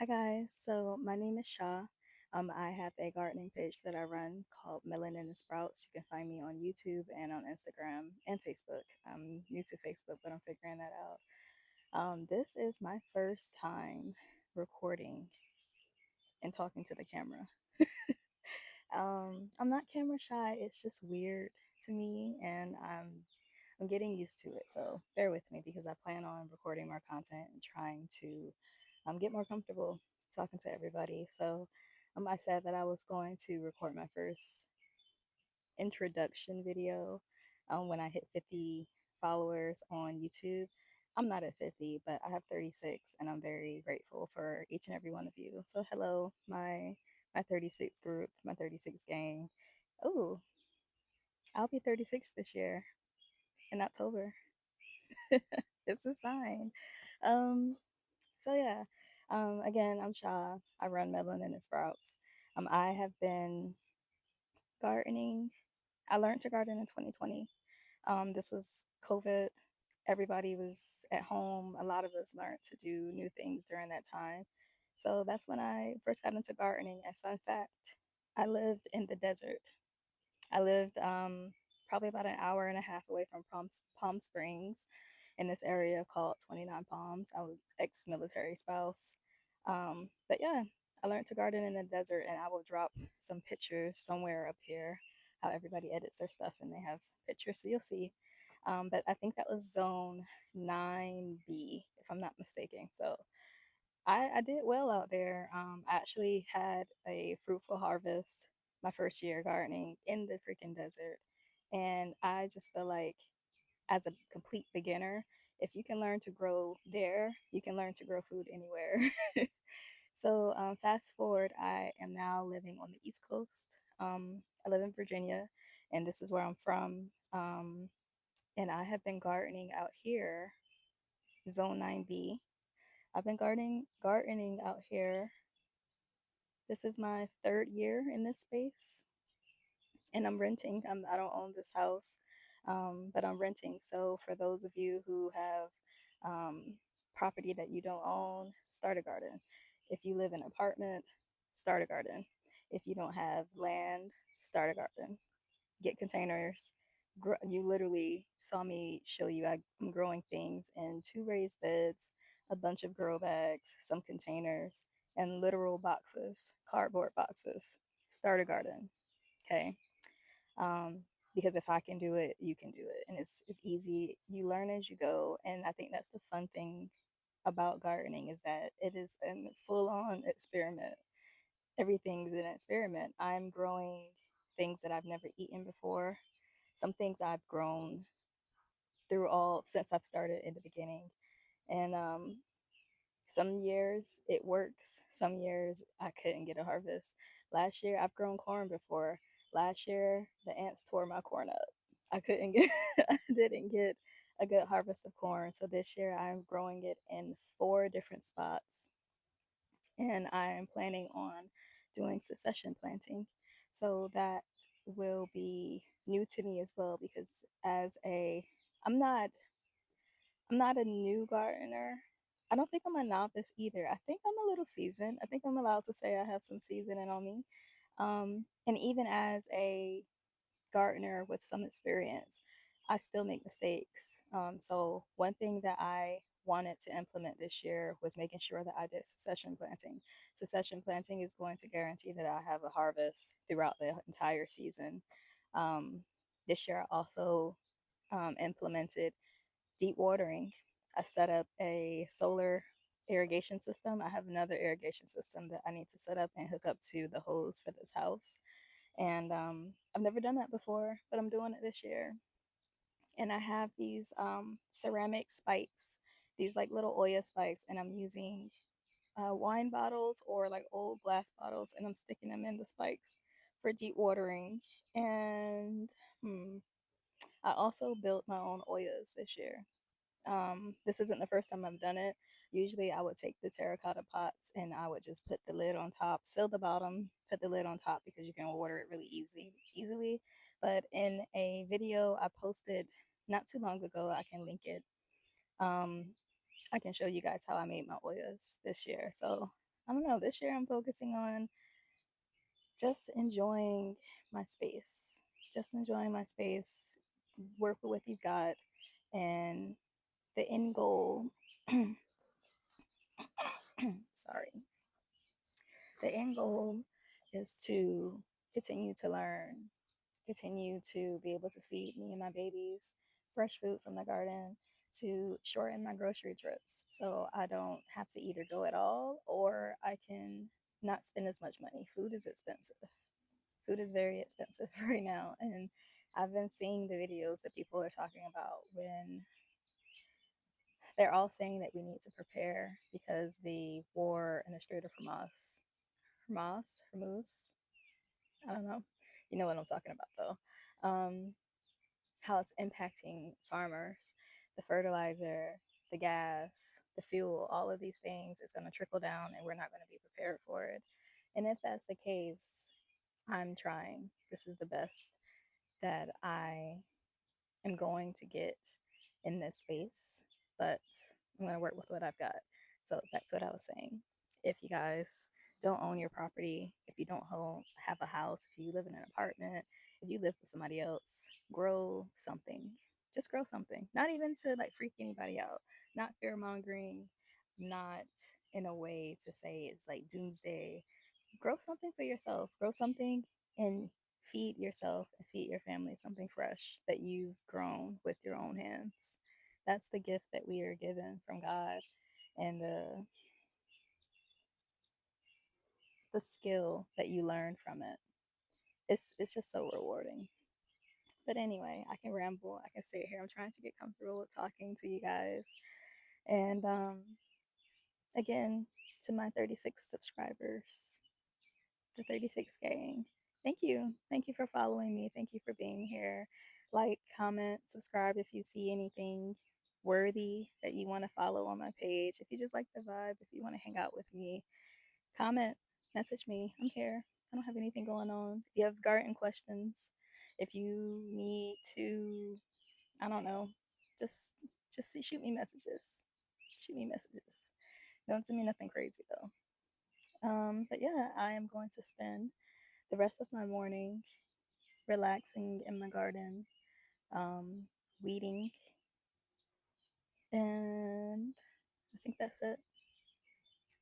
Hi guys, so my name is Shah. I have a gardening page that I run called Melanin and Sprouts. You can find me on YouTube and on Instagram and Facebook. I'm new to Facebook, but I'm figuring that out. This is my first time recording and talking to the camera. I'm not camera shy. It's just weird to me, and I'm getting used to it. So bear with me because I plan on recording more content and trying to get more comfortable talking to everybody. So I said that I was going to record my first introduction video when I hit 50 followers on YouTube. I'm not at 50, but I have 36, and I'm very grateful for each and every one of you. So hello, my 36 group, my 36 gang. Oh, I'll be 36 this year in October. It's a sign. Um, so yeah. Again, I'm Sha. I run Melon and the Sprouts. I have been gardening. I learned to garden in 2020. This was COVID. Everybody was at home. A lot of us learned to do new things during that time. So that's when I first got into gardening. A fun fact, I lived in the desert. I lived probably about an hour and a half away from Palm Springs in this area called 29 Palms. I was ex-military spouse. But yeah, I learned to garden in the desert, and I will drop some pictures somewhere up here, how everybody edits their stuff and they have pictures, so you'll see. But I think that was zone 9B, if I'm not mistaken. So I did well out there. I actually had a fruitful harvest my first year gardening in the freaking desert. And I just feel like, as a complete beginner, if you can learn to grow there, you can learn to grow food anywhere. So, fast forward, I am now living on the East Coast. I live in Virginia, and this is where I'm from. And I have been gardening out here, Zone 9B. I've been gardening out here. This is my third year in this space, and I'm renting. I don't own this house, but I'm renting. So for those of you who have property that you don't own, start a garden. If you live in an apartment, start a garden. If you don't have land, start a garden. Get containers. You literally saw me show you. I'm growing things in two raised beds, a bunch of grow bags, some containers, and literal boxes, cardboard boxes. Start a garden. Okay. um, because if I can do it, you can do it, and it's easy. You learn as you go, and I think that's the fun thing about gardening is that it is a full-on experiment. Everything's an experiment. I'm growing things that I've never eaten before. Some things I've grown through all since I've started in the beginning, and some years it works. Some years I couldn't get a harvest. Last year I've grown corn before. Last year the ants tore my corn up. I couldn't get I didn't get a good harvest of corn. So this year I'm growing it in four different spots, and I am planning on doing succession planting. So that will be new to me as well because as a I'm not I'm not a new gardener. I don't think I'm a novice either. I think I'm a little seasoned. I think I'm allowed to say I have some seasoning on me. And even as a gardener with some experience, I still make mistakes. So one thing that I wanted to implement this year was making sure that I did succession planting. Succession planting is going to guarantee that I have a harvest throughout the entire season. Um, this year I also implemented deep watering. I set up a solar irrigation system. I have another irrigation system that I need to set up and hook up to the hose for this house. And I've never done that before, but I'm doing it this year. And I have these ceramic spikes, these like little Oya spikes, and I'm using wine bottles or like old glass bottles, and I'm sticking them in the spikes for deep watering. And I also built my own Oyas this year. This isn't the first time I've done it. Usually, I would take the terracotta pots and I would just put the lid on top, seal the bottom, put the lid on top because you can water it really easily. But in a video I posted not too long ago, I can link it. Um, I can show you guys how I made my Oyas this year. So I don't know, this year I'm focusing on just enjoying my space, just enjoying my space, work with what you've got, and the end goal. Sorry, the end goal is to continue to learn, continue to be able to feed me and my babies fresh food from the garden, to shorten my grocery trips so I don't have to either go at all or I can not spend as much money. Food is expensive. Food is very expensive right now. And I've been seeing the videos that people are talking about when they're all saying that we need to prepare because the war in the Strait of Hormuz, I don't know. You know what I'm talking about though. How it's impacting farmers, the fertilizer, the gas, the fuel, all of these things is going to trickle down and we're not going to be prepared for it. And if that's the case, I'm trying. This is the best that I am going to get in this space, but I'm going to work with what I've got. So back to what I was saying. If you guys don't own your property, if you don't have a house, if you live in an apartment, if you live with somebody else, grow something. Just grow something. Not even to like freak anybody out. Not fear mongering. Not in a way to say it's like doomsday. Grow something for yourself. Grow something and feed yourself and feed your family something fresh that you've grown with your own hands. That's the gift that we are given from God, and the skill that you learn from it. It's just so rewarding. But anyway, I can ramble. I can sit here. I'm trying to get comfortable with talking to you guys. And again, to my 36 subscribers, the 36 gang. Thank you. Thank you for following me. Thank you for being here. Like, comment, subscribe if you see anything worthy that you want to follow on my page. If you just like the vibe, if you want to hang out with me, comment, message me. I'm here. I don't have anything going on. If you have garden questions, if you need to, I don't know, just shoot me messages. Shoot me messages. Don't send me nothing crazy though. But yeah, I am going to spend the rest of my morning relaxing in my garden, um, weeding, and I think that's it.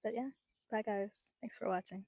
But yeah, bye guys. Thanks for watching.